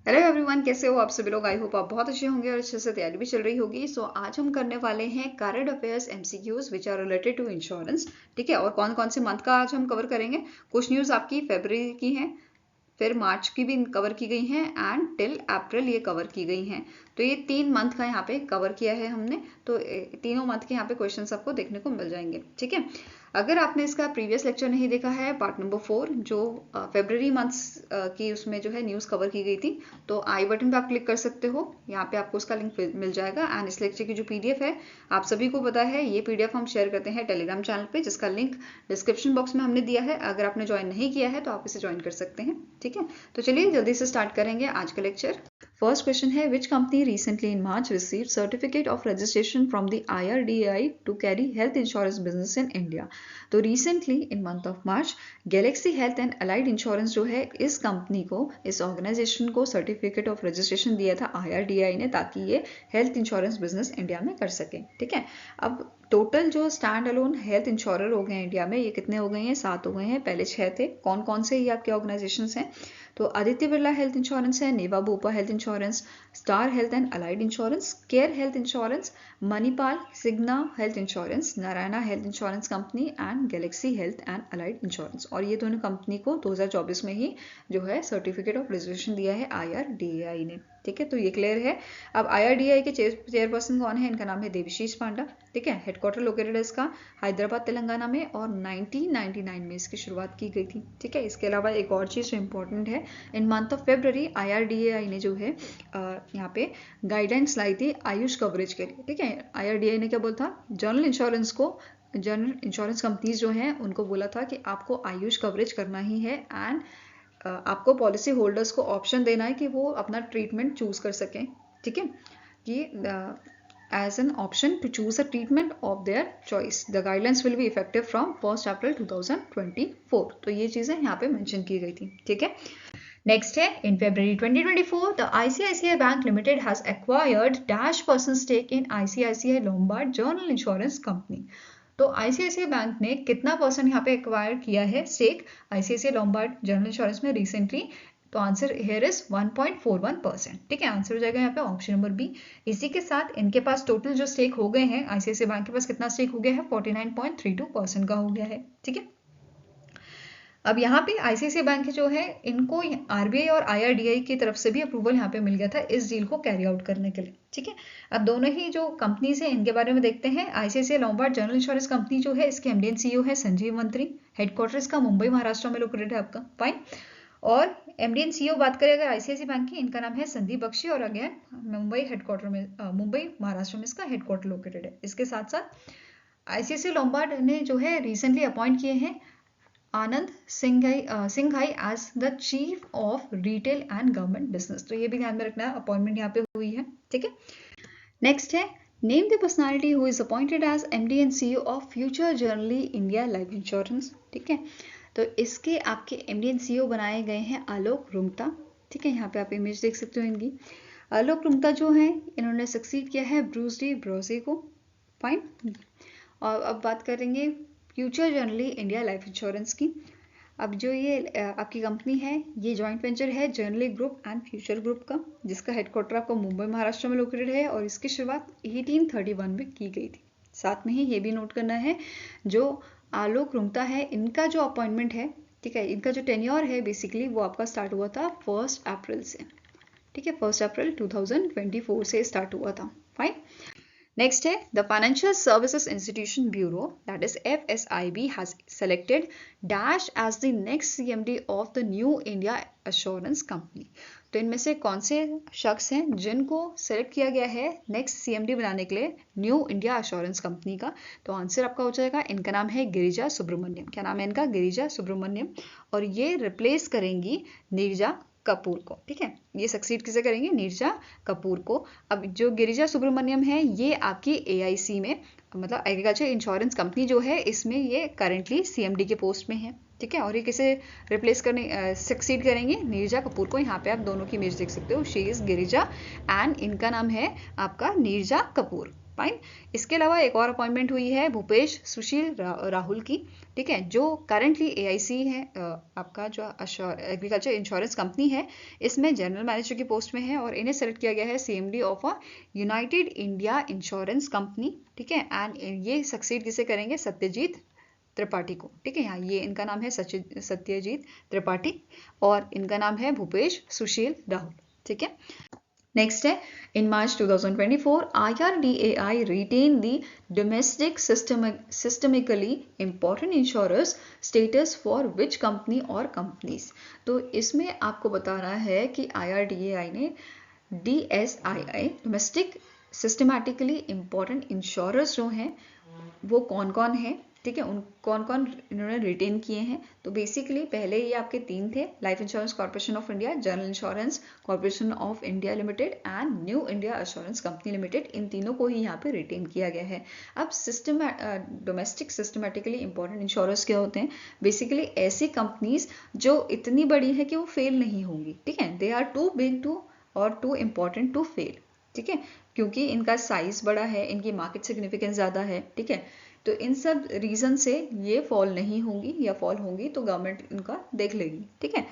Hello everyone, कैसे हो आप सभी लोग। आई होप आप बहुत अच्छे होंगे और अच्छे से तैयारी भी चल रही होगी। सो आज हम करने वाले हैं current affairs MCQs which are related to insurance. ठीक है, और कौन कौन से मंथ का आज हम कवर करेंगे। कुछ न्यूज़ आपकी फरवरी की हैं, फिर मार्च की भी कवर की गई हैं एंड टिल अप्रैल ये कवर की गई हैं। तो ये 3 मंथ का यहाँ पे कवर किया है हमने। तो तीनों मंथ के यहाँ पे क्वेश्चंस आपको देखने को मिल जाएंगे। ठीक है, अगर आपने इसका प्रीवियस लेक्चर नहीं देखा है, पार्ट नंबर 4 जो फरवरी मंथ्स की उसमें जो है न्यूज़ कवर की गई थी, तो आई बटन पे आप क्लिक कर सकते हो। यहाँ पे आपको उसका लिंक मिल जाएगा एंड इस लेक्चर की जो पीडीएफ है, आप सभी को पता है ये पीडीएफ हम शेयर करते हैं टेलीग्राम चैनल पे, जिसका लिंक डिस्क्रिप्शन बॉक्स में हमने दिया है। अगर आपने ज्वाइन नहीं किया है तो आप इसे ज्वाइन कर सकते हैं। ठीक है, तो चलिए जल्दी से स्टार्ट करेंगे आज का लेक्चर। फर्स्ट क्वेश्चन है, which company recently in March received certificate of registration from the IRDAI to carry health insurance business in India. तो recently in month of March Galaxy health and allied insurance जो है, इस company को, इस organisation को certificate of registration दिया था IRDAI ने, ताकि ये हेल्थ इंश्योरेंस बिजनेस इंडिया में कर सके। ठीक है, अब टोटल जो स्टैंड अलोन हेल्थ इंश्योरर हो गए इंडिया में, ये कितने हो गए हैं? 7 हो गए हैं। पहले 6 थे। कौन कौन से ये आपके ऑर्गेनाइजेशंस हैं? तो आदित्य बिरला हेल्थ इंश्योरेंस है, Niva Bupa health insurance, Star health and allied insurance, Care health insurance, Manipal Cigna health insurance, Narayana health insurance company and Galaxy health and allied insurance. और ये दोनों कंपनी को 2024 में ही जो है सर्टिफिकेट ऑफ रजिस्ट्रेशन दिया है IRDAI ने। ठीक है, तो ये क्लियर है। अब IRDAI के चेयरपर्सन कौन है? इनका नाम है देवशीष पांडा। ठीक है, हेडक्वार्टर लोकेटेड है इसका हैदराबाद तेलंगाना में, और 1999 में इसकी शुरुआत की गई थी। ठीक है, इसके अलावा एक और चीज़ जो इंपॉर्टेंट है, इन मंथ ऑफ फेब्रवरी IRDAI ने जो है यहाँ पे गाइडेंस लाई थी आयुष कवरेज के लिए। ठीक है, IRDAI ने क्या बोला था? जनरल इंश्योरेंस कंपनीज जो हैं उनको बोला था कि आपको आयुष कवरेज करना ही है, एंड आपको पॉलिसी होल्डर्स को ऑप्शन देना है कि वो अपना ट्रीटमेंट चूज कर सकें। ठीक है, कि as an option to choose a treatment of their choice. The guidelines will be effective from 1st April 2024. तो ये चीज़ें यहाँ पे मेंशन की गई थी। ठीक है, नेक्स्ट है, इन February 2024 the ICICI Bank Limited has acquired -% stake in ICICI Lombard General Insurance Company. तो ICICI बैंक ने कितना परसेंट यहाँ पे एक्वायर किया है stake ICICI Lombard general insurance में रिसेंटली? तो आंसर हियर इज 1.41%। ठीक है, आंसर हो जाएगा यहाँ पे ऑप्शन नंबर बी। इसी के साथ इनके पास टोटल जो स्टेक हो गए हैं, ICICI बैंक के पास कितना स्टेक हो गया है? 49.32% का हो गया है। ठीक है, अब यहाँ पे ICICI बैंक जो है, इनको RBI और IRDAI की तरफ से भी अप्रूवल यहाँ पे मिल गया था इस डील को कैरी आउट करने के लिए। ठीक है, अब दोनों ही जो कंपनीज हैं इनके बारे में देखते हैं। ICICI Lombard General insurance company जो है, इसके MD एंड CEO है संजीव मंत्री। हेडक्वार्टर इसका मुंबई महाराष्ट्र में लोकेटेड है आपका। फाइन। और MD एंड CEO बात करें अगर ICICI बैंक की, इनका नाम है संदीप बख्शी, और अगेन मुंबई हेडक्वार्टर में, मुंबई महाराष्ट्र में इसका हेडक्वार्टर लोकेटेड है। इसके साथ साथ ICICI लोम्बार्ड ने जो है रिसेंटली अपॉइंट किए हैं Anand Singhai as the chief of retail and government business. तो ये भी ध्यान में रखना है, अपॉइंटमेंट यहाँ पे हुई है। ठीक है, नेक्स्ट है, name the personality who is appointed as MD and CEO of Future Generali India Life Insurance. ठीक है, तो इसके आपके MD एंड CEO बनाए गए हैं आलोक रुंगटा। ठीक है, यहाँ पे आप इमेज देख सकते हो इनकी। आलोक रुंगटा जो है, इन्होंने सक्सीड किया है ब्रूस डी ब्रोजे को। फाइन। और अब बात करेंगे future Generali India Life insurance की। अब जो ये आपकी कंपनी है, ये जॉइंट वेंचर है generally group and future group का, जिसका हेडक्वार्टर आपको मुंबई महाराष्ट्र में लोकेटेड है, और इसकी शुरुआत 1831 में की गई थी। साथ में ही ये भी नोट करना है, जो आलोक रुंगटा है, इनका जो अपॉइंटमेंट है, ठीक है, इनका जो टेन्योर है बेसिकली, वो आपका स्टार्ट हुआ था 1 अप्रैल से। ठीक है, 1 अप्रैल 2024 से स्टार्ट हुआ था। फाइन। नेक्स्ट है, the financial services institution bureau that is FSIB has selected dash as the next CMD of the New India assurance Company. तो इनमें से कौन से शख्स हैं जिनको सेलेक्ट किया गया है नेक्स्ट CMD बनाने के लिए न्यू इंडिया एश्योरेंस कंपनी का? तो आंसर आपका हो जाएगा, इनका नाम है गिरिजा सुब्रमण्यम। क्या नाम है इनका? गिरिजा सुब्रमण्यम। और ये रिप्लेस करेंगी नीरजा कपूर को। ठीक है, ये सक्सीड किसे करेंगे? नीरजा कपूर को। अब जो गिरिजा सुब्रमण्यम है, ये आपकी AIC में, मतलब एग्रीकल्चर इंश्योरेंस कंपनी जो है, इसमें ये करेंटली CMD के पोस्ट में है। ठीक है, और ये किसे रिप्लेस करने सक्सीड करेंगे? नीरजा कपूर को। यहाँ पे आप दोनों की इमेज देख सकते हो, शी इज गिरिजा एंड इनका नाम है आपका नीरजा कपूर। फाइन। इसके अलावा एक और अपॉइंटमेंट हुई है भूपेश सुशील राहुल की, ठीक है, जो करंटली AIC है, आपका जो एग्रीकल्चर इंश्योरेंस कंपनी है, इसमें जनरल मैनेजर की पोस्ट में है, और इन्हें सेलेक्ट किया गया है CMD of a United India insurance company, ठीक है। एंड ये सक्सीड किसे करेंगे? सत्यजीत त्रिपाठी को, ठीक है। यहाँ ये इनका नाम है सत्यजीत त्रिपाठी, और इनका नाम है भूपेश सुशील राहुल, ठीक है। नेक्स्ट है, in March 2024 IRDAI retain the domestic systemically important insurers status for which company और companies। तो इसमें आपको बता रहा है कि IRDAI ने DSII domestic systematically important insurers जो हैं वो कौन कौन है, ठीक है, उन कौन कौन इन्होंने रिटेन किए हैं। तो बेसिकली पहले ये आपके 3 थे, life insurance corporation of India, general insurance corporation of India limited and new India assurance company limited. इन तीनों को ही यहाँ पे रिटेन किया गया है। अब डोमेस्टिक सिस्टमैटिकली इंपॉर्टेंट इंश्योरर्स क्या होते हैं? बेसिकली ऐसी कंपनीज जो इतनी बड़ी है कि वो फेल नहीं होंगी, ठीक है, they are too big to और टू इम्पॉर्टेंट टू फेल, ठीक है, क्योंकि इनका साइज बड़ा है, इनकी मार्केट सिग्निफिकेंस ज़्यादा है, ठीक है। तो इन सब रीजन से ये फॉल नहीं होंगी, या फॉल होंगी तो गवर्नमेंट इनका देख लेगी, ठीक है।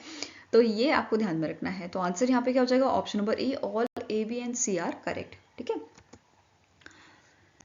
तो ये आपको ध्यान में रखना है। तो आंसर यहाँ पे क्या हो जाएगा? Option number E, all A, B and C are correct, ठीक है।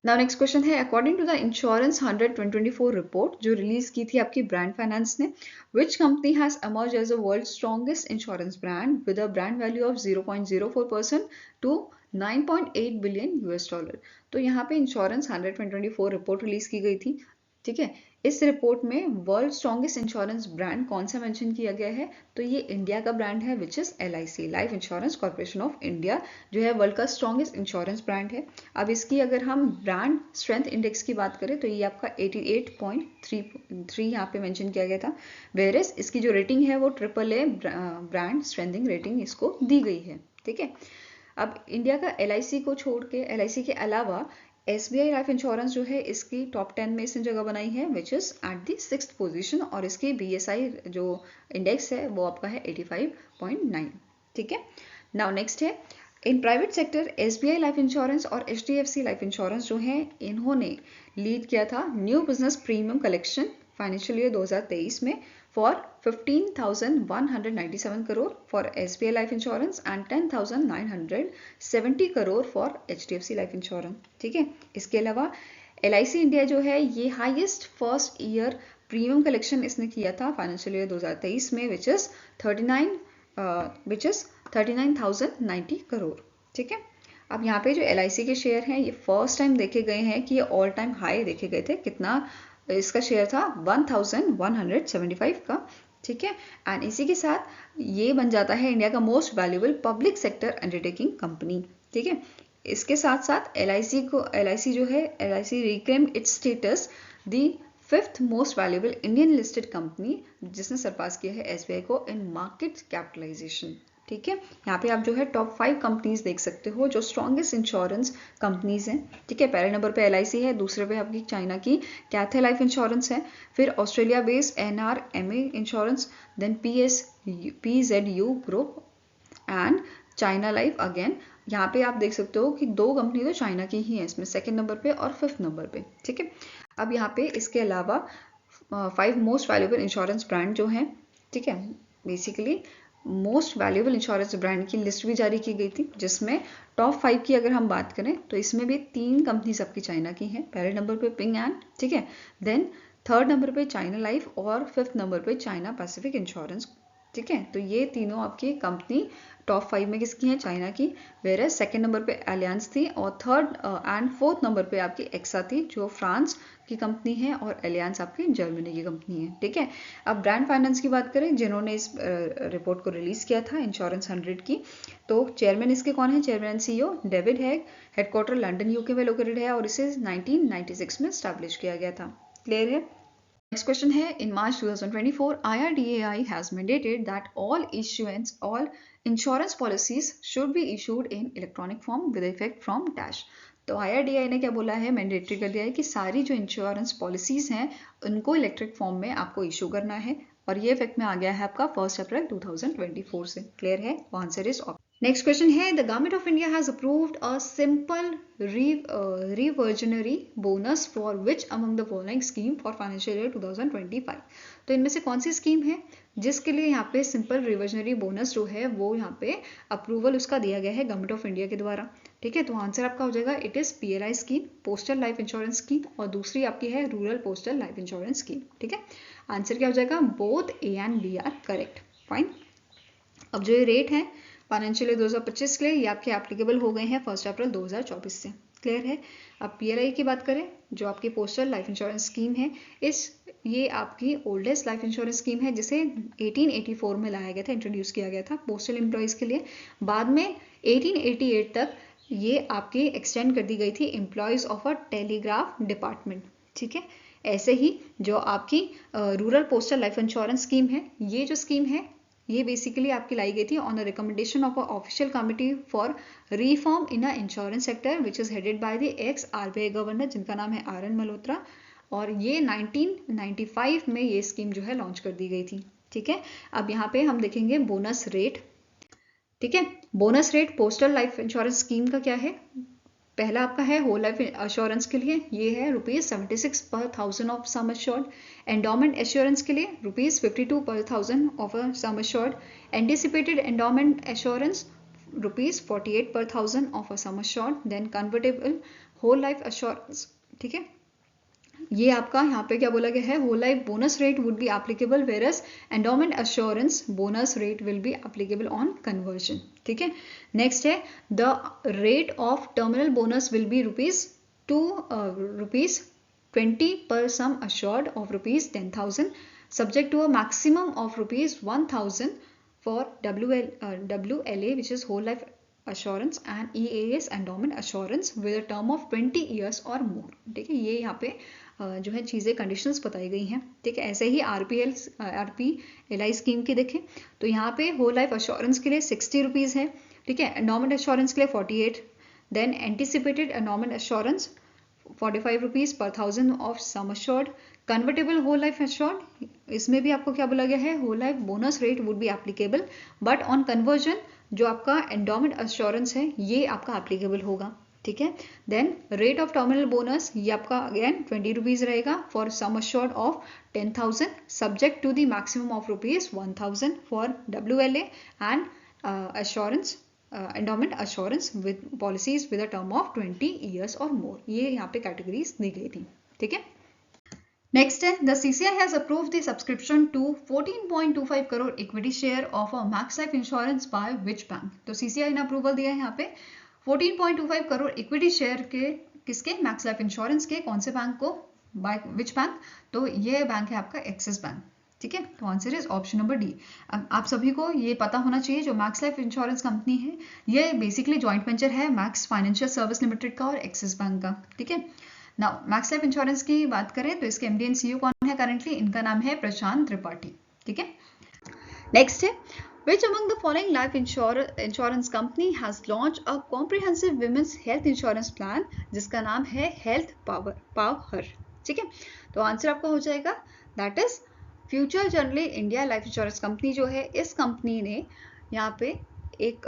नाउ नेक्स्ट क्वेश्चन है, according to the insurance 100 2024 report जो रिलीज की थी आपकी ब्रांड फाइनेंस ने, which company has emerge as a world strongest insurance brand with a brand value of 0.04% to 9.8 billion $। तो यहाँ पे इंश्योरेंस 100 2024 रिपोर्ट रिलीज की गई थी, ठीक है। इस रिपोर्ट में वर्ल्ड स्ट्रॉन्गेस्ट इंश्योरेंस ब्रांड कौन सा मेंशन किया गया है? तो ये इंडिया का ब्रांड है, which is LIC, life insurance corporation of India, जो है वर्ल्ड का स्ट्रॉन्गेस्ट इंश्योरेंस ब्रांड है। अब इसकी अगर हम ब्रांड स्ट्रेंथ इंडेक्स की बात करें तो ये आपका 88.33 यहाँ पे मेंशन किया गया था, वेयरएस इसकी जो रेटिंग है वो AAA ब्रांड स्ट्रेंथिंग रेटिंग इसको दी गई है, ठीक है। अब इंडिया का LIC को छोड़ के, LIC के अलावा SBI लाइफ इंश्योरेंस जो है इसकी टॉप 10 में इसने जगह बनाई है, which is at the 6th position, और इसकी BSI जो इंडेक्स है वो आपका है 85.9, ठीक है। नाउ नेक्स्ट है, in private sector SBI Life insurance और HDFC लाइफ इंश्योरेंस जो है इन्होंने लीड किया था new business premium collection financial year 2023 में for 15,197 crore for SBI life insurance and 10,970 crore for HDFC life insurance, ठीक है। इसके अलावा LIC इंडिया जो है ये highest first year premium collection इसने किया था फाइनेंशियल ईयर 2023 में, विच इज 39,090 करोड़, ठीक है। अब यहाँ पे जो LIC के शेयर हैं ये फर्स्ट टाइम देखे गए हैं कि ये ऑल टाइम हाई देखे गए थे, कितना इसका शेयर था 1175 का, ठीक है। एंड इसी के साथ ये बन जाता है इंडिया का most valuable public sector undertaking company, ठीक है। इसके साथ साथ LIC जो है LIC reclaimed it's status the 5th most valuable Indian listed company, जिसने सरपास किया है SBI को इन मार्केट कैपिटलाइजेशन, ठीक है। यहाँ पे आप जो है टॉप 5 कंपनीज देख सकते हो जो स्ट्रॉन्गेस्ट इंश्योरेंस कंपनीज हैं, ठीक है। पहले नंबर पे LIC है, दूसरे पे आपकी चाइना की कैथे लाइफ इंश्योरेंस है, फिर Australia based NRMA insurance, then PZU group and China life again. यहाँ पे आप देख सकते हो कि 2 कंपनी तो चाइना की ही है इसमें, 2nd नंबर पे और 5th नंबर पे, ठीक है। अब यहाँ पे इसके अलावा 5 मोस्ट वैल्यूएबल इंश्योरेंस ब्रांड जो हैं, ठीक है, basically most valuable insurance brand की लिस्ट भी जारी की गई थी, जिसमें टॉप 5 की अगर हम बात करें तो इसमें भी 3 कंपनी सबकी चाइना की हैं। पहले नंबर पे पिंग एंड, ठीक है, देन 3rd नंबर पे चाइना लाइफ और 5th नंबर पे चाइना पैसिफिक इंश्योरेंस, ठीक है। तो ये तीनों आपकी कंपनी टॉप 5 में किसकी हैं? चाइना की। वेयर 2nd नंबर पे एलियंस थी और 3rd एंड 4th नंबर पे आपकी एक्सा थी जो फ्रांस की कंपनी है, और एलियंस आपकी जर्मनी की कंपनी है, ठीक है। अब ब्रांड फाइनेंस की बात करें जिन्होंने इस रिपोर्ट को रिलीज किया था इंश्योरेंस 100 की, तो चेयरमैन इसके कौन है? Chairman and CEO David Haig, headquarter London UK में लोकेटेड है, और इसे 1996 में स्टैब्लिश किया गया था। क्लियर है? Next question है, in March 2024, IRDAI has mandated that all insurance policies should be issued in electronic form with effect from dash। तो IRDAI ने क्या बोला है? मैंडेटरी कर दिया है कि सारी जो इंश्योरेंस पॉलिसीज हैं उनको इलेक्ट्रिक फॉर्म में आपको इशू करना है, और ये इफेक्ट में आ गया है आपका 1 अप्रैल 2024 से। क्लियर है? आंसर इज नेक्स्ट क्वेश्चन है the government of India has approved a simple reversionary bonus for which among the following scheme for financial year 2025। तो इनमें से कौन सी स्कीम है जिसके लिए यहाँ पे सिंपल रिवर्जनरी बोनस जो है वो यहाँ पे अप्रूवल उसका दिया गया है गवर्नमेंट ऑफ इंडिया के द्वारा। ठीक है, तो आंसर आपका हो जाएगा it is PLI scheme, postal life insurance scheme, और दूसरी आपकी है rural postal life insurance scheme. ठीक है, आंसर क्या हो जाएगा, both A and B are correct. Fine. अब जो ये रेट है फाइनेंशियल ईयर 2025 के लिए ये आपके एप्लीकेबल हो गए हैं 1 अप्रैल 2024 से। क्लियर है। अब PLI की बात करें, जो आपकी पोस्टल लाइफ इंश्योरेंस स्कीम है, ये आपकी ओल्डेस्ट लाइफ इंश्योरेंस स्कीम है जिसे 1884 में लाया गया था, इंट्रोड्यूस किया गया था पोस्टल एम्प्लॉयज़ के लिए। बाद में 1888 तक ये आपकी एक्सटेंड कर दी गई थी employees of a telegraph department. ठीक है, ऐसे ही जो आपकी rural postal life insurance scheme है, ये जो स्कीम है ये बेसिकली आपकी लाई गई थी on the recommendation of a official committee for reform in a insurance sector which is headed by the x RBI governor जिनका नाम है RN मल्होत्रा, और ये 1995 में ये स्कीम जो है लॉन्च कर दी गई थी। ठीक है, अब यहाँ पे हम देखेंगे बोनस रेट। ठीक है, bonus rate postal life insurance scheme का क्या है, पहला आपका है होल लाइफ एश्योरेंस के लिए ये है ₹76 per 1000 of sum assured, endowment assurance के लिए ₹52 per 1000 of a sum assured, anticipated endowment assurance ₹48 per 1000 of a sum assured, then convertible whole life assurance. ठीक है, ये आपका यहाँ पे क्या बोला गया है, whole life bonus rate would be applicable whereas endowment assurance bonus rate will be applicable on conversion. ठीक है, नेक्स्ट है the rate of terminal bonus will be ₹20 per sum assured of ₹10,000 subject to a maximum of ₹1,000 for WLA which is whole life assurance and EAS endowment assurance with a term of 20 years or more। ठीक है, ये यहाँ पे जो है चीज़ें conditions बताई गई हैं। ठीक है, ऐसे ही RPLI स्कीम की देखें तो यहाँ पे होल लाइफ एश्योरेंस के लिए ₹60 है। ठीक है, एंडोमेंट एश्योरेंस के लिए 48, then anticipated endowment assurance ₹45 per 1000 of sum assured, convertible whole life assured इसमें भी आपको क्या बोला गया है, whole life bonus rate would be applicable but on conversion जो आपका एंडोमेंट एश्योरेंस है ये आपका एप्लीकेबल होगा। ठीक है, then rate of terminal bonus ये आपका अगेन ₹20 रहेगा for sum assured of 10,000 subject to the maximum of ₹1,000 for WLA and assurance endowment assurance with policies with a term of 20 years or more। ये यहाँ पे categories दी गई थी। ठीक है, नेक्स्ट है the CCI has approved the subscription to 14.25 crore equity share of a Max Life Insurance by which bank. तो CCI ने अप्रूवल दिया है यहाँ पे 14.25 करोड़ इक्विटी शेयर के किसके, मैक्स लाइफ इंश्योरेंस के, कौन से बैंक को, बाय विच बैंक, तो ये बैंक है आपका एक्सिस बैंक। ठीक है, तो answer is option number D. अब आप सभी को ये पता होना चाहिए जो मैक्स लाइफ इंश्योरेंस कंपनी है ये बेसिकली जॉइंट वेंचर है मैक्स फाइनेंशियल सर्विस लिमिटेड का और एक्सिस बैंक का। ठीक है, नाउ मैक्स लाइफ इंश्योरेंस की बात करें तो इसके MD एंड CEO कौन है करंटली, इनका नाम है प्रशांत त्रिपाठी। ठीक है, नेक्स्ट है Which among the following life insurance company has launched a comprehensive women's health insurance plan जिसका नाम है हेल्थ पावर। ठीक है, तो आंसर आपका हो जाएगा that is future Generali India Life insurance company जो है, इस कंपनी ने यहाँ पे एक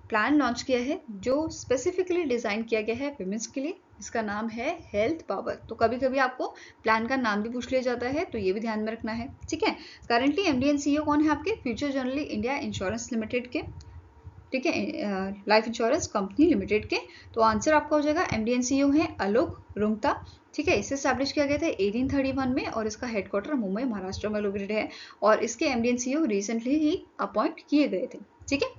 प्लान लॉन्च किया है जो स्पेसिफिकली डिज़ाइन किया गया है विमेंस के लिए, इसका नाम है हेल्थ पावर। तो कभी कभी आपको प्लान का नाम भी पूछ लिया जाता है तो ये भी ध्यान में रखना है। ठीक है, करंटली MD एंड CEO कौन है आपके, future Generali India insurance limited के। ठीक है, लाइफ इंश्योरेंस कंपनी लिमिटेड के। तो आंसर आपका हो जाएगा MD एंड CEO है अलोक रुंगता। ठीक है, इसे स्टैब्लिश किया गया था 1831 में और इसका हेडक्वार्टर मुंबई महाराष्ट्र में लोकेटेड है और इसके MD एंड CEO रिसेंटली ही अपॉइंट किए गए थे। ठीक है,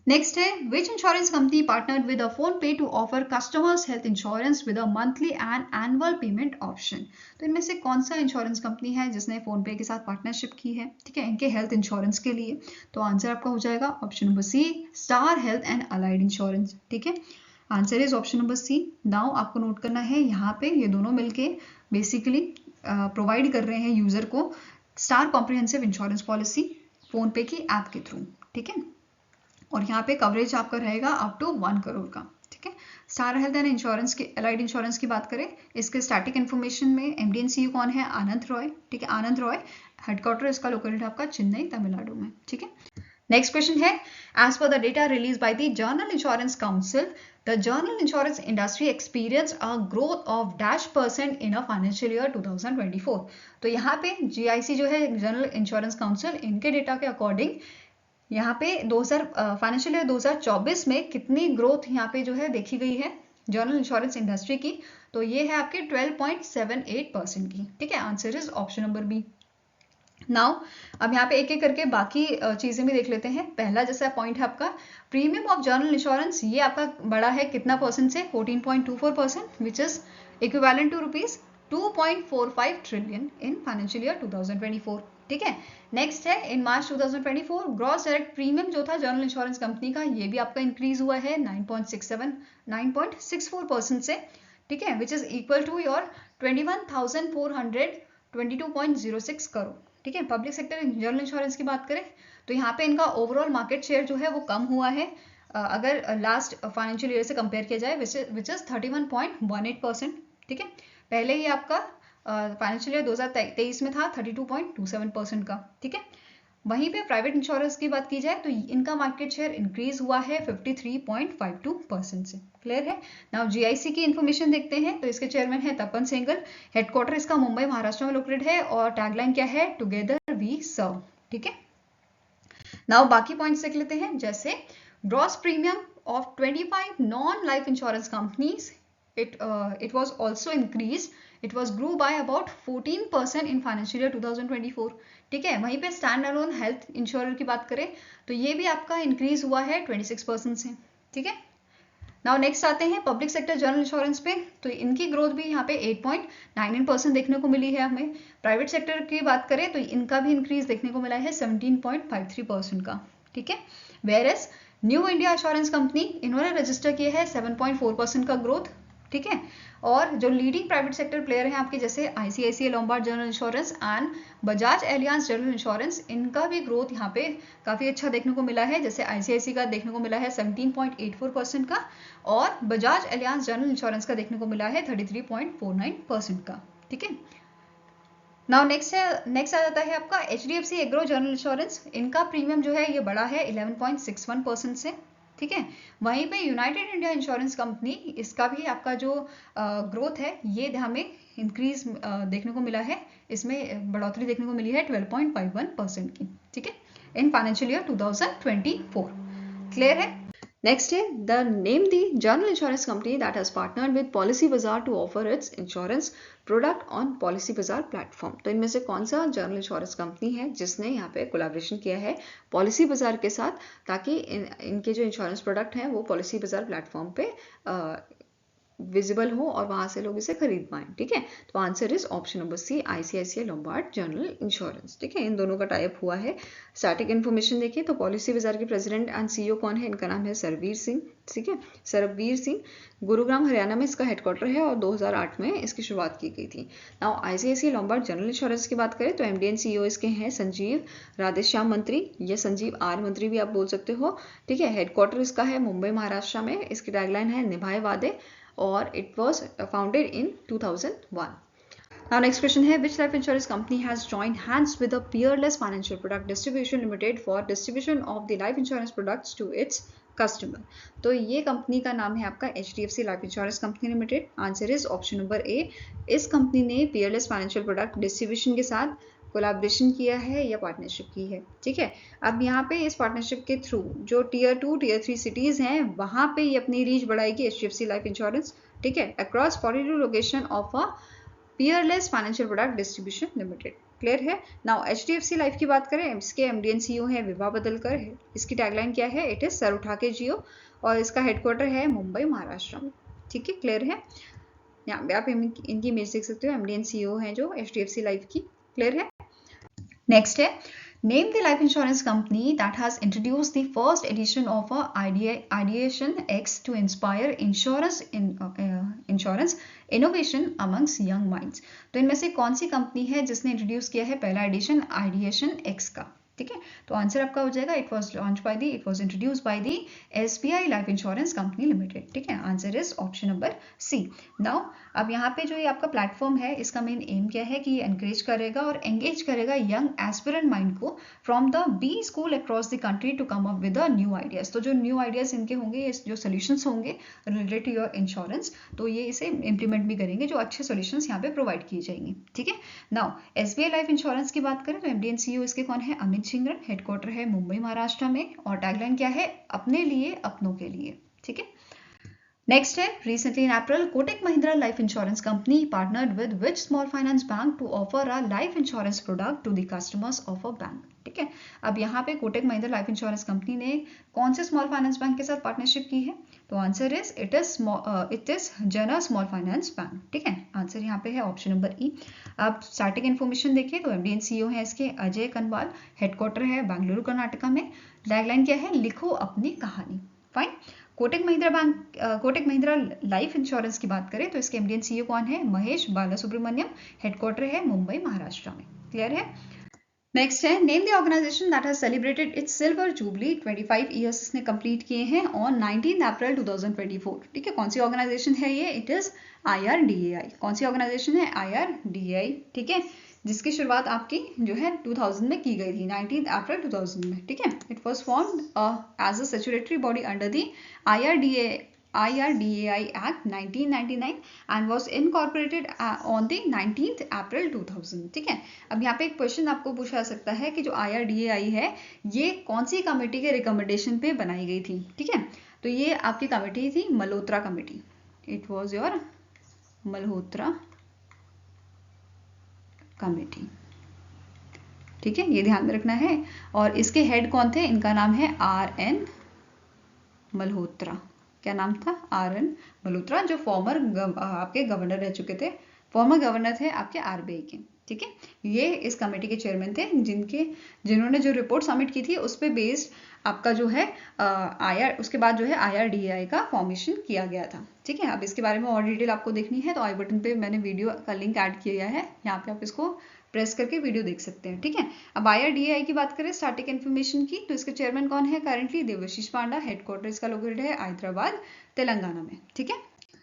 नेक्स्ट है which insurance company partnered with PhonePe to offer customers health insurance with a monthly and annual payment option. तो इनमें से कौन सा इंश्योरेंस कंपनी है जिसने PhonePe के साथ पार्टनरशिप की है, ठीक है, इनके हेल्थ इंश्योरेंस के लिए। तो आंसर आपका हो जाएगा option number C, Star health and allied Insurance. ठीक है, answer is option number C. Now आपको नोट करना है यहाँ पे ये दोनों मिलके बेसिकली प्रोवाइड कर रहे हैं यूजर को star comprehensive insurance policy PhonePe की ऐप के थ्रू। ठीक है, और यहाँ पे कवरेज आपका रहेगा अप टू 1 करोड़ का। ठीक है, स्टार हेल्थ एंड इंश्योरेंस की अलाइड इंश्योरेंस की बात करें, इसके स्टैटिक इन्फॉर्मेशन में MD एंड CEO कौन है, आनंद रॉय। ठीक है, आनंद रॉय, हेडक्वार्टर इसका लोकेटेड आपका चेन्नई तमिलनाडु में। ठीक है, नेक्स्ट क्वेश्चन है, as per the data release by the general insurance council, the general insurance industry experience a growth of -% in a financial year 2024। तो यहाँ पे GIC जो है जनरल इंश्योरेंस काउंसिल, इनके डेटा के अकॉर्डिंग यहाँ पे फाइनेंशियल ईयर 2024 में कितनी ग्रोथ यहाँ पे जो है देखी गई है जनरल इंश्योरेंस इंडस्ट्री की, तो ये है आपके 12.78% की। ठीक है, answer is option number B. Now अब यहाँ पे एक एक करके बाकी चीजें भी देख लेते हैं। पहला जैसा पॉइंट है आपका प्रीमियम ऑफ जर्नल इंश्योरेंस, ये आपका बड़ा है कितना परसेंट से, 14.24%, which is equivalent to ₹2.45 trillion in financial year 2024। ठीक है, नेक्स्ट है in March 2024 gross direct premium जो था जनरल इंश्योरेंस कंपनी का, ये भी आपका इंक्रीज हुआ है 9.64% से। ठीक है, which is equal to your 21,422.06 crore. ठीक है, पब्लिक सेक्टर जनरल इंश्योरेंस की बात करें तो यहाँ पे इनका ओवरऑल मार्केट शेयर जो है वो कम हुआ है अगर लास्ट फाइनेंशियल ईयर से कंपेयर किया जाए, विच इज 31.18%। ठीक है, पहले ही आपका फाइनेंशियल ईयर 2023 में था 32.27% का। ठीक है, वहीं पे प्राइवेट इंश्योरेंस की बात की जाए तो इनका मार्केट शेयर इंक्रीज हुआ है 53.52% से। क्लियर है। नाउ GIC की इंफॉर्मेशन देखते हैं, तो इसके चेयरमैन है तपन सेंगर, हेडक्वार्टर इसका मुंबई महाराष्ट्र में लोकेटेड है और टैगलाइन क्या है, टुगेदर वी सर्व। ठीक है, नाउ बाकी पॉइंट्स देख लेते हैं, जैसे gross premium of 25 non life insurance companies, it was also increased, it was grew by about 14% in financial year 2024। ठीक है, वहीं पे स्टैंड अलोन हेल्थ इंश्योरर की बात करें तो ये भी आपका इंक्रीज हुआ है 26% से। ठीक है, नाउ नेक्स्ट आते हैं पब्लिक सेक्टर जनरल इंश्योरेंस पे, तो इनकी ग्रोथ भी यहाँ पे 8.99% देखने को मिली है हमें। प्राइवेट सेक्टर की बात करें तो इनका भी इंक्रीज देखने को मिला है 17.53% का। ठीक है, whereas new India insurance company, इन्होंने रजिस्टर किया है 7.4% का ग्रोथ। ठीक है, और जो लीडिंग प्राइवेट सेक्टर प्लेयर हैं आपके जैसे ICICI Lombard General insurance and Bajaj Allianz general insurance, इनका भी ग्रोथ यहाँ पे काफी अच्छा देखने को मिला है। जैसे ICICI का देखने को मिला है 17.84% का और बजाज एलियांज जनरल इंश्योरेंस का देखने को मिला है 33.49% का। ठीक है, नाउ नेक्स्ट आ जाता है आपका HDFC एग्रो जनरल इंश्योरेंस, इनका प्रीमियम जो है ये बड़ा है 11.61% से। ठीक है, वहीं पे यूनाइटेड इंडिया इंश्योरेंस कंपनी, इसका भी आपका जो ग्रोथ है ये हमें इंक्रीज देखने को मिला है, इसमें बढ़ोतरी देखने को मिली है 12.51% की। ठीक है, इन फाइनेंशियल ईयर 2024। क्लियर है। नेक्स्ट है the name the general insurance company that has partnered with Policybazaar to offer its insurance product on Policybazaar platform. तो इनमें से कौन सा जनरल इंश्योरेंस कंपनी है जिसने यहाँ पे कोलैबोरेशन किया है पॉलिसी बाजार के साथ, ताकि इनके जो इंश्योरेंस प्रोडक्ट हैं वो पॉलिसी बाजार प्लेटफॉर्म पे विजिबल हो और वहां से लोग इसे खरीद पाएं। ठीक है, तो answer is option number C, ICICI Lombard General Insurance. ठीक है, इन दोनों का टाइप हुआ है। स्टैटिक इन्फॉर्मेशन देखिए तो पॉलिसी बाजार के प्रेसिडेंट एंड CEO कौन है, इनका नाम है सरबीर सिंह। ठीक है, सरबीर सिंह, गुरुग्राम हरियाणा में इसका हेडक्वार्टर है और 2008 में इसकी शुरुआत की गई थी। Now ICICI Lombard General insurance की बात करें तो MD and CEO इसके हैं संजीव राधेश्याम मंत्री या संजीव R मंत्री भी आप बोल सकते हो। ठीक है, हेडक्वार्टर इसका है मुंबई महाराष्ट्र में, इसकी टैगलाइन है निभाए वादे और it was founded in 2001. Now next question है, which life insurance company has joined hands with a Peerless Financial Product Distribution Limited for distribution of the life insurance products to its customer? तो ये company का नाम है आपका HDFC life insurance Company limited. Answer is option number A. इस company ने peerless financial product distribution के साथ कोलैबोरेशन किया है या पार्टनरशिप की है। ठीक है, अब यहाँ पे इस पार्टनरशिप के थ्रू जो Tier 2 Tier 3 सिटीज हैं वहां पे ये अपनी रीच बढ़ाएगी HDFC लाइफ इंश्योरेंस। ठीक है, across 42 location of a peerless financial product distribution limited. Clear है। नाउ HDFC लाइफ की बात करें, इसके MD and CEO है विभा बदलकर है। इसकी टैगलाइन क्या है, इट इज सर उठा के जियो, और इसका हेडक्वार्टर है मुंबई महाराष्ट्र में। ठीक है, क्लियर है। यहाँ पे आप इनकी इमेज देख सकते हो, MD and CEO है जो HDFC लाइफ की। क्लियर है। नेक्स्ट है, name the life insurance company that has introduced the first edition of a Ideation X to inspire insurance innovation amongst young minds। तो इनमें से कौन सी कंपनी है जिसने इंट्रोड्यूस किया है पहला एडिशन Ideation X का। ठीक है, तो आंसर आपका हो जाएगा it was introduced by the SBI Life insurance Company Limited. ठीक है, answer is option number C. Now अब यहाँ पे जो ये आपका प्लेटफॉर्म है, इसका मेन एम क्या है कि ये एनकरेज करेगा और एंगेज करेगा यंग एस्पिरेंट माइंड को from the B school across the country to come up with the new ideas. तो जो न्यू आइडियाज इनके होंगे, जो सोल्यूशंस होंगे रिलेटेड टू योर इंश्योरेंस, तो ये इसे इंप्लीमेंट भी करेंगे, जो अच्छे सोल्यूशंस यहाँ पे प्रोवाइड किए जाएंगे। ठीक है, नाउ SBI लाइफ इंश्योरेंस की बात करें तो MD एंड CEO इसके कौन है? अमित झिंगरन। हेडक्वार्टर है मुंबई महाराष्ट्र में और टैगलाइन क्या है? अपने लिए अपनों के लिए। ठीक है, नेक्स्ट है recently in April Kotak Mahindra life insurance company partnered with which small finance bank to offer a life insurance product to the customers of a bank. ठीक है, अब यहाँ पे Kotak Mahindra life insurance company ने कौन से स्मॉल फाइनेंस बैंक के साथ पार्टनरशिप की है? तो आंसर इज इट इज जन स्मॉल फाइनेंस बैंक। ठीक है, आंसर यहाँ पे है ऑप्शन नंबर ई। अब स्टार्टिंग इन्फॉर्मेशन देखिए तो MD एंड CEO है इसके अजय कनवाल। हेडक्वार्टर है बेंगलुरु कर्नाटका में। टैगलाइन क्या है? लिखो अपनी कहानी। Fine. Kotak Mahindra life insurance की बात करें तो इसके MD एंड CEO कौन है? महेश बालासुब्रमण्यम। हेडक्वार्टर है मुंबई महाराष्ट्र में। क्लियर है? नेक्स्ट है name the organization that has celebrated its silver jubilee 25 years इसने कंप्लीट किए हैं ऑन 19 अप्रैल 2024। ठीक है, कौन सी ऑर्गेनाइजेशन है ये? It is IRDAI। कौन सी ऑर्गेनाइजेशन है? IRDAI। ठीक है, जिसकी शुरुआत आपकी जो है 2000 में की गई थी, 19 अप्रैल 2000 में। ठीक है, it was formed as a statutory body under the IRDAI Act 1999 and was incorporated on the 19th April 2000। ठीक है, अब यहाँ पे एक क्वेश्चन आपको पूछा जा सकता है कि जो IRDAI है ये कौन सी कमेटी के रिकमेंडेशन पे बनाई गई थी? ठीक है, तो ये आपकी कमेटी थी Malhotra committee. It was your Malhotra committee. ठीक है, ये ध्यान में रखना है। और इसके हेड कौन थे? इनका नाम है RN मल्होत्रा। क्या नाम था? RN मल्होत्रा, जो फॉर्मर आपके गवर्नर रह चुके थे, फॉर्मर गवर्नर थे आपके RBI के। ठीक है, ये इस कमेटी के चेयरमैन थे जिन्होंने जो रिपोर्ट सबमिट की थी उस पे बेस्ड आपका जो है उसके बाद जो है IRDAI का फॉर्मेशन किया गया था। ठीक है, अब इसके बारे में और डिटेल आपको देखनी है तो आई बटन पे मैंने वीडियो का लिंक ऐड किया है, यहाँ पे आप इसको प्रेस करके वीडियो देख सकते हैं। ठीक है, अब IRDAI की बात करें स्टार्टिंग इन्फॉर्मेशन की तो इसके चेयरमैन कौन है करंटली? देवाशीष पांडा। हेडक्वार्टर इसका लोकेटेड है हैदराबाद तेलंगाना में। ठीक है,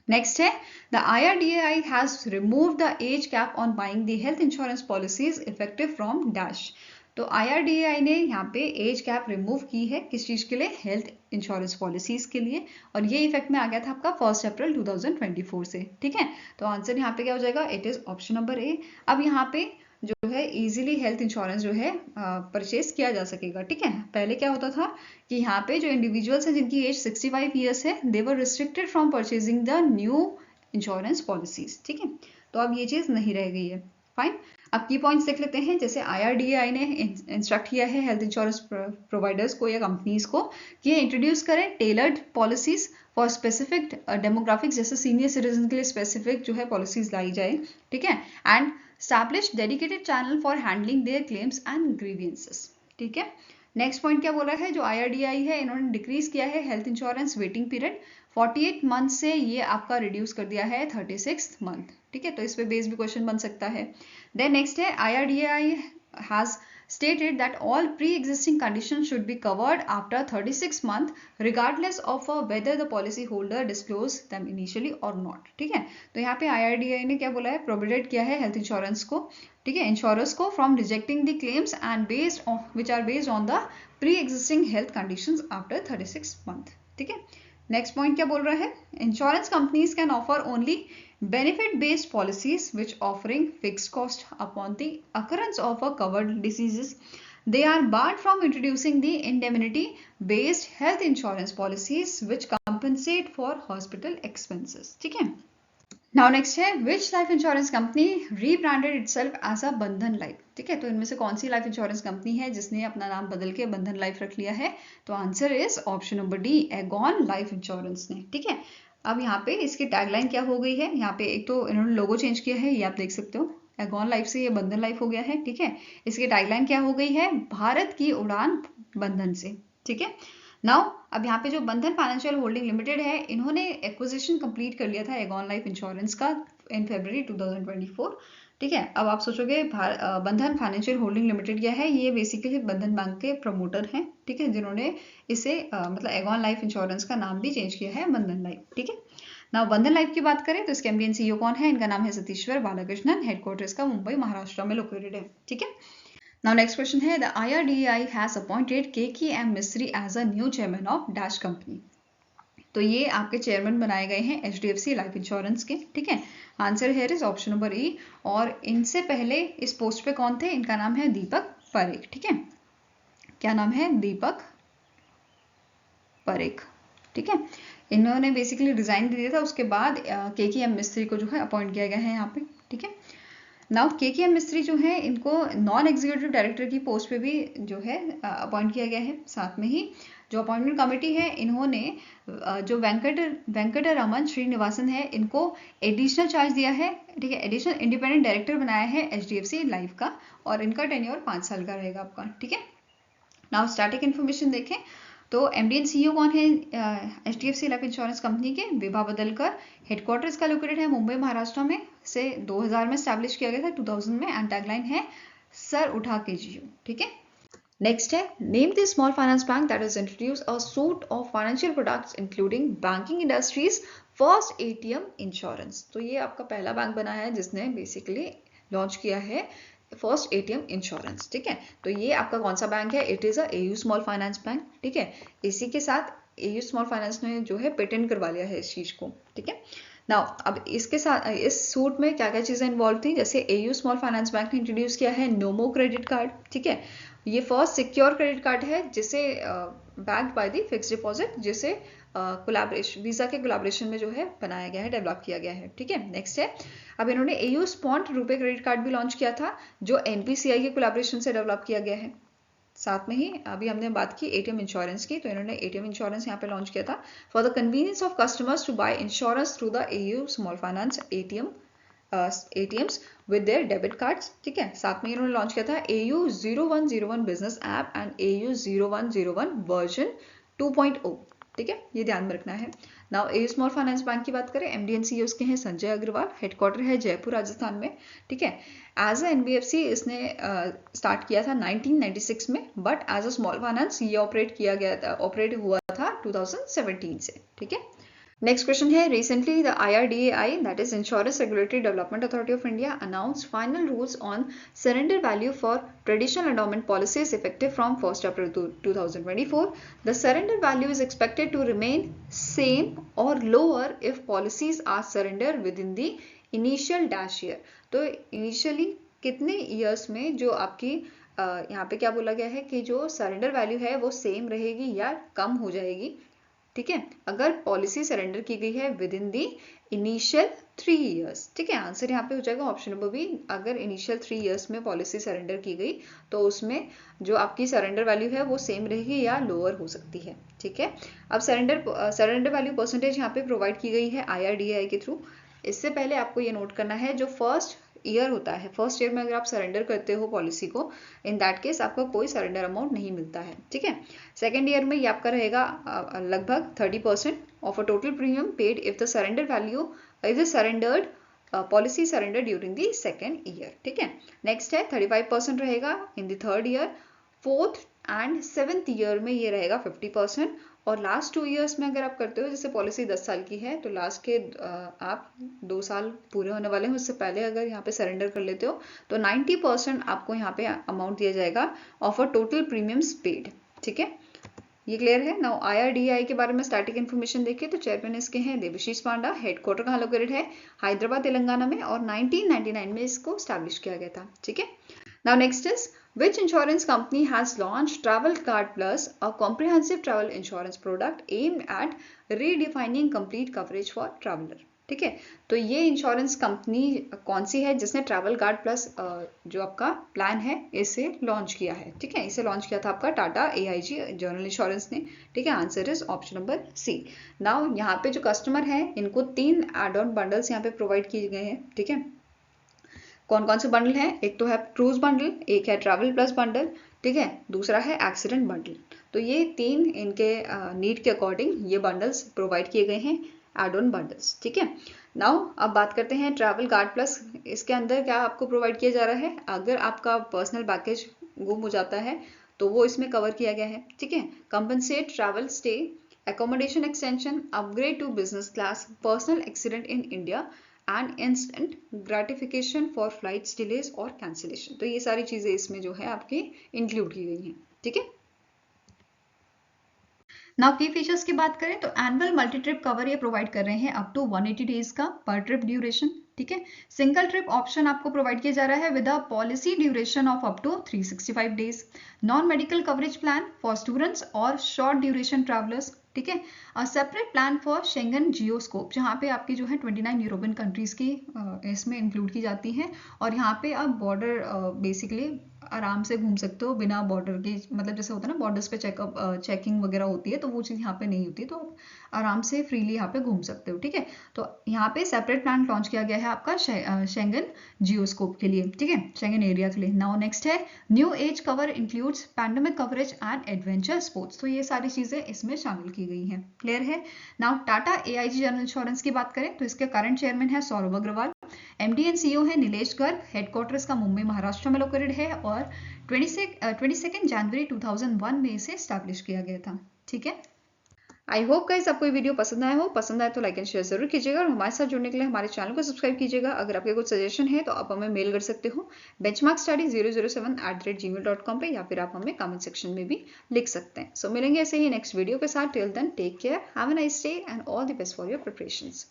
नेक्स्ट है the IRDAI has removed the age cap on buying the health insurance policies effective from dash. तो IRDAI ने यहाँ पे एज कैप रिमूव की है, किस चीज के लिए? हेल्थ इंश्योरेंस पॉलिसीज के लिए, और ये इफेक्ट में आ गया था आपका 1 अप्रैल 2024 से। ठीक है, तो आंसर यहाँ पे क्या हो जाएगा? It is option number A. अब यहाँ पे जो है इजीली हेल्थ इंश्योरेंस जो है परचेज किया जा सकेगा। ठीक है, पहले क्या होता था कि यहाँ पे जो इंडिविजुअल्स हैं जिनकी एज 65 ईयर्स है, they were restricted from purchasing the new insurance policies. ठीक है, तो अब ये चीज नहीं रह गई है। फाइन, अब की पॉइंट्स देख लेते हैं। जैसे IRDAI ने इंस्ट्रक्ट किया है हेल्थ इंश्योरेंस प्रोवाइडर्स को या कंपनीज को कि ये इंट्रोड्यूस करें tailored policies for specific demographics, जैसे सीनियर सिटीजन के लिए स्पेसिफिक जो है पॉलिसीज लाई जाए। ठीक है, and establish dedicated channel for handling their claims and grievances। ठीक है, नेक्स्ट पॉइंट क्या बोला है? जो IRDAI है इन्होंने डिक्रीज किया है health insurance waiting period 48 month से ये आपका रिड्यूस कर दिया है 36 मंथ। ठीक है, तो इस पे बेस भी क्वेश्चन बन सकता है। देन नेक्स्ट है IRDAI has stated that all pre-existing conditions should be covered after 36 months regardless of whether the policy holder disclosed them initially or not। ठीक है, तो यहाँ पे IRDAI ने क्या बोला है? प्रोहिबिट किया है हेल्थ इंश्योरेंस को, ठीक है, इंश्योरेंस को from rejecting the claims and which are based on the pre existing health conditions after 36 month. ठीक है, नेक्स्ट पॉइंट क्या बोल रहा है? Insurance companies can offer only benefit based policies which offering fixed cost upon the occurrence of a covered diseases. They are barred from introducing the indemnity based health insurance policies which compensate for hospital expenses। ठीक है, now next है which life insurance company rebranded itself as a बंधन life. ठीक है, तो इनमें से कौन सी लाइफ इंश्योरेंस कंपनी है जिसने अपना नाम बदल के बंधन लाइफ रख लिया है? तो answer is option number D, Aegon life insurance ने। ठीक है, अब यहाँ पे इसकी टैगलाइन क्या हो गई है? यहाँ पे एक तो इन्होंने लोगो चेंज किया है, ये आप देख सकते हो, एगॉन लाइफ से ये बंधन लाइफ हो गया है। ठीक है, इसकी टैगलाइन क्या हो गई है? भारत की उड़ान बंधन से। ठीक है, नाउ अब यहाँ पे जो बंधन फाइनेंशियल होल्डिंग लिमिटेड है इन्होंने एक्विजिशन कंप्लीट कर लिया था एगॉन लाइफ इंश्योरेंस का इन फरवरी 2024। ठीक है। अब आप सोचोगे बंधन फाइनेंशियल होल्डिंग लिमिटेड क्या है? ये बेसिकली बंधन बैंक के प्रमोटर हैं, ठीक है, जिन्होंने इसे मतलब एगॉन लाइफ इंश्योरेंस का नाम भी चेंज किया है बंधन लाइफ, ठीक है। ना बंधन लाइफ की बात करें तो इसके एमडी एंड सीईओ कौन है? इनका नाम है सतीश्वर बालाकृष्णन, हेडक्वार्टर इसका मुंबई महाराष्ट्र में लोकेटेड है, ठीक है। नाउ नेक्स्ट क्वेश्चन है, the IRDAI has appointed KKM Mistry as a new chairman of dash company. तो ये आपके चेयरमैन बनाए गए हैं HDFC लाइफ इंश्योरेंस के, ठीक है। Answer here is option number E। और इनसे पहले इस पोस्ट पे कौन थे? इनका नाम है दीपक परेख, ठीक है। क्या नाम है? दीपक परेख, ठीक है। इन्होंने बेसिकली रिजाइन दे दिया था, उसके बाद KKM मिस्त्री को जो है अपॉइंट किया गया है यहाँ पे, ठीक है। नाउ KKM मिस्त्री जो है इनको नॉन एग्जीक्यूटिव डायरेक्टर की पोस्ट पे भी जो है अपॉइंट किया गया है। साथ में ही जो अपॉइंटमेंट कमेटी है, इन्होंने जो वेंकटरमन श्रीनिवासन है, इनको एडिशनल चार्ज दिया है, ठीक है, एडिशनल इंडिपेंडेंट डायरेक्टर बनाया है HDFC लाइफ का, और इनका टेन्योर 5 साल का रहेगा आपका, ठीक है। नाउ स्टैटिक इन्फॉर्मेशन देखें तो एमडी एंड सीईओ कौन है HDFC लाइफ इंश्योरेंस कंपनी के? विभा बदलकर। हेडक्वार्टर इसका लोकेटेड है मुंबई महाराष्ट्र में, से 2000 में स्टैब्लिश किया गया था, 2000 में, एंड टैगलाइन है सर उठा के जियो, ठीक है। नेक्स्ट है, name the small finance bank that has introduced a suit of financial products including banking industries first ATM insurance. तो ये आपका पहला बैंक बना है जिसने बेसिकली लॉन्च किया है फर्स्ट ATM इंश्योरेंस, ठीक है। तो ये आपका कौन सा बैंक है? It is a AU small finance bank, ठीक है। इसी के साथ AU स्मॉल फाइनेंस ने जो है पेटेंट करवा लिया है इस चीज को, ठीक है। नाउ अब इसके साथ इस सूट में क्या क्या चीजें इन्वॉल्व थी? जैसे AU स्मॉल फाइनेंस बैंक ने इंट्रोड्यूस किया है नोमो क्रेडिट कार्ड, ठीक है। ये फर्स्ट सिक्योर क्रेडिट कार्ड है जिसे backed by the fix deposit, जिसे कोलैबोरेशन वीजा के कोलैबोरेशन में जो है बनाया गया है, डेवलप किया गया है, ठीक है। नेक्स्ट है, अब इन्होंने AU स्पॉन्ट रुपे क्रेडिट कार्ड भी लॉन्च किया था, जो NPCI के कोलैबोरेशन से डेवलप किया गया है। साथ में ही अभी हमने बात की ATM इंश्योरेंस की, तो इन्होंने ATM इंश्योरेंस यहाँ पे लॉन्च किया था for the convenience of customers to buy insurance through the AU small finance ATMs with their debit cards, ठीक है। साथ में इन्होंने लॉन्च किया था AU 0101 business app and AU 0101 version 2.0, ठीक है, ये ध्यान में रखना है। Now AU small finance bank की बात करें, MD एंड CEO उसके हैं संजय अग्रवाल, हेडक्वार्टर है जयपुर राजस्थान में, ठीक है। एज अ NBFC इसने स्टार्ट किया था 1996 में, but as a small finance ये ऑपरेट हुआ था 2017 से, ठीक है। नेक्स्ट क्वेश्चन है, recently the IRDAI that is insurance regulatory development authority of India announced final rules on surrender value for traditional endowment policies effective from 1 April 2024. The surrender value is expected to remain same or lower if policies are surrendered within the initial dash year. तो initially कितने years में जो आपकी यहाँ पे क्या बोला गया है कि जो सरेंडर वैल्यू है वो सेम रहेगी या कम हो जाएगी, ठीक है, अगर पॉलिसी सरेंडर की गई है with in the initial 3 years, ठीक है। आंसर यहाँ पे हो जाएगा ऑप्शन नंबर बी। अगर इनिशियल 3 ईयर्स में पॉलिसी सरेंडर की गई तो उसमें जो आपकी सरेंडर वैल्यू है वो सेम रहेगी या लोअर हो सकती है, ठीक है। अब सरेंडर वैल्यू परसेंटेज यहाँ पे प्रोवाइड की गई है IRDAI के थ्रू। इससे पहले आपको ये नोट करना है, जो फर्स्ट ईयर होता है, फर्स्ट ईयर में अगर आप सरेंडर करते हो पॉलिसी को, इन दैट केस आपको कोई सरेंडर अमाउंट नहीं मिलता है, ठीक है। सेकेंड ईयर में ये आपका रहेगा लगभग 30% of a total premium paid if the surrender value is surrendered policy surrender during the second year, ठीक है। नेक्स्ट है 35% रहेगा in the third year, fourth and seventh year में ये रहेगा 50%, और लास्ट 2 ईयर्स में अगर आप करते हो, जैसे पॉलिसी 10 साल की है तो लास्ट के आप 2 साल पूरे होने वाले हैं उससे पहले अगर यहाँ पे सरेंडर कर लेते हो तो 90% आपको यहाँ पे अमाउंट दिया जाएगा of a total premiums paid, ठीक है। ये क्लियर है। नाउ IRDAI के बारे में स्टैटिक इन्फॉर्मेशन देखिए तो चेयरमैन इसके हैं देवशीष पांडा, हेडक्वार्टर कहाँ लोकेटेड है? हैदराबाद तेलंगाना में, और 1999 में इसको स्टैब्लिश किया गया था, ठीक है। Now next is, which insurance company has launched Travel Card Plus, a comprehensive travel insurance product aimed at redefining complete coverage for traveler, ठीक है। तो ये इंश्योरेंस कंपनी कौन सी है जिसने ट्रैवल कार्ड प्लस जो आपका प्लान है इसे लॉन्च किया है, ठीक है। इसे लॉन्च किया था आपका टाटा AIG जनरल इंश्योरेंस ने, ठीक है। Answer is option number C. Now यहाँ पे जो कस्टमर है इनको 3 एड ऑन बंडल्स यहाँ पे प्रोवाइड किए गए हैं, ठीक है। कौन कौन से बंडल हैं? एक तो है क्रूज बंडल, एक है ट्रैवल प्लस बंडल, ठीक है, दूसरा है एक्सीडेंट बंडल। तो ये 3 इनके नीड के अकॉर्डिंग ये बंडल्स प्रोवाइड किए गए हैं, एड ऑन बंडल्स, ठीक है। नाउ अब बात करते हैं ट्रैवल गार्ड प्लस। इसके अंदर क्या आपको प्रोवाइड किया जा रहा है, अगर आपका पर्सनल बैगेज गुम हो जाता है तो वो इसमें कवर किया गया है, ठीक है। Compensate travel stay, accommodation extension, upgrade to business class, personal accident in India and instant gratification for flights delays और cancellation। तो ये सारी चीजें इसमें जो है आपकी इंक्लूड की गई हैं, ठीक है। नाउ की फीचर्स की बात करें तो एनुअल मल्टी ट्रिप कवर ये प्रोवाइड कर रहे हैं अप टू 180 डेज का पर ट्रिप ड्यूरेशन, ठीक है। सिंगल ट्रिप ऑप्शन आपको प्रोवाइड किया जा रहा है with a policy duration of up to 365 days. Non medical coverage plan for students और शॉर्ट ड्यूरेशन ट्रैवलर्स, ठीक है। Separate plan for Schengen geoscope, जहाँ पे आपकी जो है 29 यूरोपियन कंट्रीज की इसमें इंक्लूड की जाती हैं और यहाँ पे आप बॉर्डर बेसिकली आराम से घूम सकते हो बिना बॉर्डर के, मतलब जैसे होता है ना बॉर्डर्स पे चेकिंग वगैरह होती है, तो वो चीज़ यहाँ पे नहीं होती, तो आप आराम से फ्रीली यहाँ पे घूम सकते हो, ठीक है। तो यहाँ पे सेपरेट प्लान लॉन्च किया गया है आपका शेंगन जियोस्कोप के लिए, ठीक है, शेंगन एरिया के लिए। नाउ नेक्स्ट है new age cover includes pandemic coverage and adventure sports. तो ये सारी चीज़ें इसमें शामिल की गई हैं, क्लियर है। Now Tata AIG general insurance की बात करें तो इसके करंट चेयरमैन है Saurabh Agarwal, MD and CEO है नीलेश गर्ग, हेडक्वार्टर्स का मुंबई महाराष्ट्र में लोकेटेड है और 22 जनवरी 2001 में इसे स्टैब्लिश किया गया था, ठीक है। आई होप गाइस आपको ये वीडियो पसंद आया हो, पसंद आए तो लाइक एंड शेयर जरूर कीजिएगा और हमारे साथ जुड़ने के लिए हमारे चैनल को सब्सक्राइब कीजिएगा। अगर आपके कुछ सजेशन है तो आप हमें मेल कर सकते हो benchmarkstudy007@gmail.com पे, या फिर आप हमें कमेंट सेक्शन में भी लिख सकते हैं। सो मिलेंगे ऐसे ही नेक्स्ट वीडियो के साथ। Till then take care, have a nice day and all the best for your preparations.